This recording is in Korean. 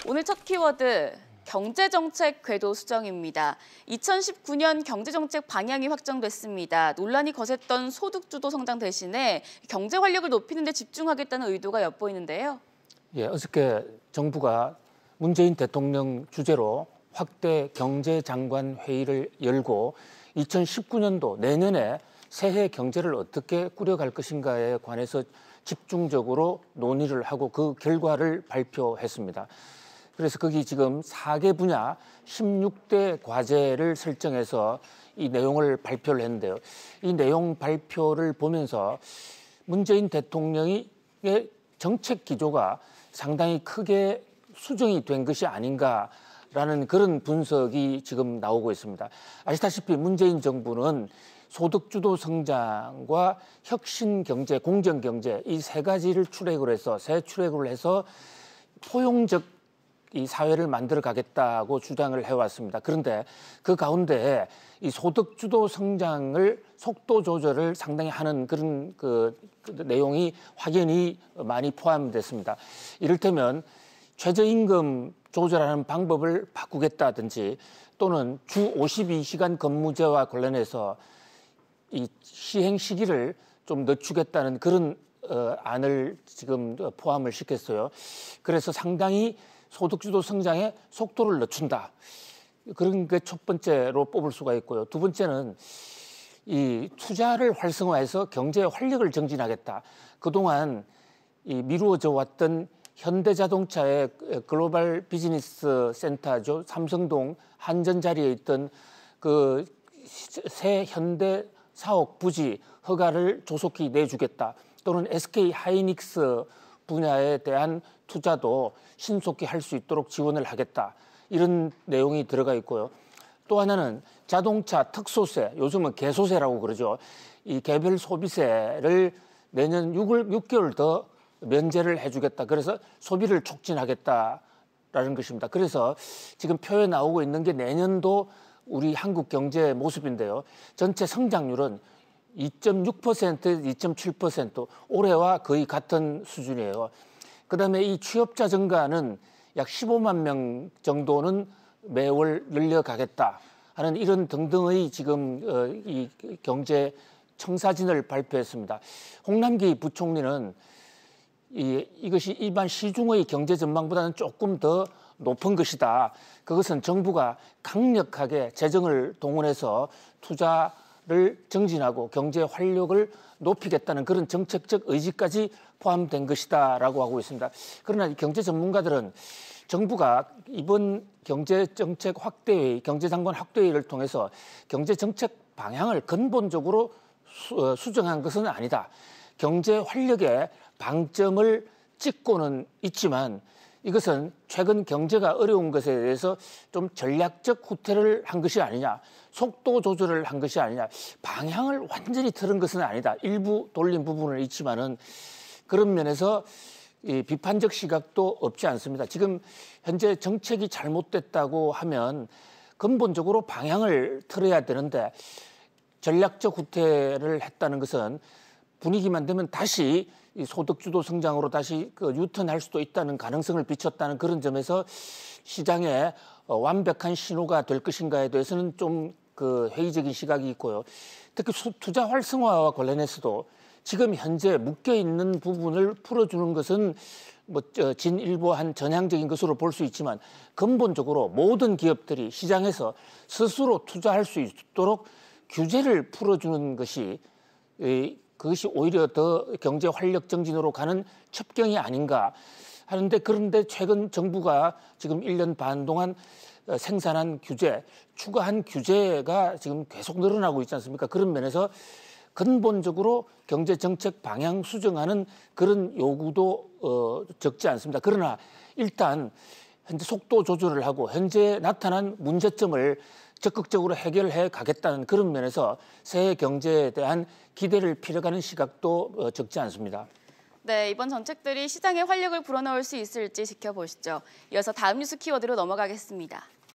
오늘 첫 키워드, 경제정책 궤도 수정입니다. 2019년 경제정책 방향이 확정됐습니다. 논란이 거셌던 소득주도 성장 대신에 경제 활력을 높이는 데 집중하겠다는 의도가 엿보이는데요. 예, 어저께 정부가 문재인 대통령 주재로 확대 경제장관 회의를 열고 2019년도 내년에 새해 경제를 어떻게 꾸려갈 것인가에 관해서 집중적으로 논의를 하고 그 결과를 발표했습니다. 그래서 거기 지금 4개 분야 16대 과제를 설정해서 이 내용을 발표를 했는데요. 이 내용 발표를 보면서 문재인 대통령의 정책 기조가 상당히 크게 수정이 된 것이 아닌가라는 그런 분석이 지금 나오고 있습니다. 아시다시피 문재인 정부는 소득주도 성장과 혁신경제, 공정경제 이 세 가지를 새 출애굽을 해서 포용적 이 사회를 만들어 가겠다고 주장을 해왔습니다. 그런데 그 가운데 이 소득주도 성장을 속도 조절을 상당히 하는 그런 그 내용이 확연히 많이 포함됐습니다. 이를테면 최저임금 조절하는 방법을 바꾸겠다든지 또는 주 52시간 근무제와 관련해서 이 시행 시기를 좀 늦추겠다는 그런 안을 지금 포함을 시켰어요. 그래서 상당히 소득주도 성장의 속도를 늦춘다. 그런 게 첫 번째로 뽑을 수가 있고요. 두 번째는 이 투자를 활성화해서 경제의 활력을 정진하겠다. 그동안 이 미루어져 왔던 현대자동차의 글로벌 비즈니스 센터죠. 삼성동 한전 자리에 있던 그 새 현대 사옥 부지 허가를 조속히 내주겠다. 또는 SK 하이닉스 분야에 대한 투자도 신속히 할 수 있도록 지원을 하겠다. 이런 내용이 들어가 있고요. 또 하나는 자동차 특소세, 요즘은 개소세라고 그러죠. 이 개별 소비세를 내년 6개월 더 면제를 해주겠다. 그래서 소비를 촉진하겠다라는 것입니다. 그래서 지금 표에 나오고 있는 게 내년도 우리 한국 경제 모습인데요. 전체 성장률은 2.6%, 2.7% 올해와 거의 같은 수준이에요. 그다음에 이 취업자 증가는 약 15만 명 정도는 매월 늘려가겠다 하는 이런 등등의 지금 이 경제 청사진을 발표했습니다. 홍남기 부총리는 이것이 일반 시중의 경제 전망보다는 조금 더 높은 것이다. 그것은 정부가 강력하게 재정을 동원해서 투자를 정진하고 경제 활력을 높이겠다는 그런 정책적 의지까지 포함된 것이다라고 하고 있습니다. 그러나 경제 전문가들은 정부가 이번 경제정책 확대회의, 경제장관 확대회의를 통해서 경제정책 방향을 근본적으로 수정한 것은 아니다. 경제 활력의 방점을 찍고는 있지만 이것은 최근 경제가 어려운 것에 대해서 좀 전략적 후퇴를 한 것이 아니냐, 속도 조절을 한 것이 아니냐, 방향을 완전히 틀은 것은 아니다. 일부 돌린 부분은 있지만은 그런 면에서 이 비판적 시각도 없지 않습니다. 지금 현재 정책이 잘못됐다고 하면 근본적으로 방향을 틀어야 되는데 전략적 후퇴를 했다는 것은 분위기만 되면 다시 이 소득주도 성장으로 다시 유턴할 수도 있다는 가능성을 비췄다는 그런 점에서 시장에 완벽한 신호가 될 것인가에 대해서는 좀 회의적인 시각이 있고요. 특히 투자 활성화와 관련해서도 지금 현재 묶여 있는 부분을 풀어주는 것은 진일보한 전향적인 것으로 볼 수 있지만 근본적으로 모든 기업들이 시장에서 스스로 투자할 수 있도록 규제를 풀어주는 것이 그것이 오히려 더 경제 활력 정진으로 가는 첩경이 아닌가 하는데, 그런데 최근 정부가 지금 1년 반 동안 생산한 규제, 추가한 규제가 지금 계속 늘어나고 있지 않습니까? 그런 면에서 근본적으로 경제 정책 방향 수정하는 그런 요구도 적지 않습니다. 그러나 일단 현재 속도 조절을 하고 현재 나타난 문제점을 적극적으로 해결해 가겠다는 그런 면에서 새해 경제에 대한 기대를 필요하는 시각도 적지 않습니다. 네, 이번 정책들이 시장의 활력을 불어넣을 수 있을지 지켜보시죠. 이어서 다음 뉴스 키워드로 넘어가겠습니다.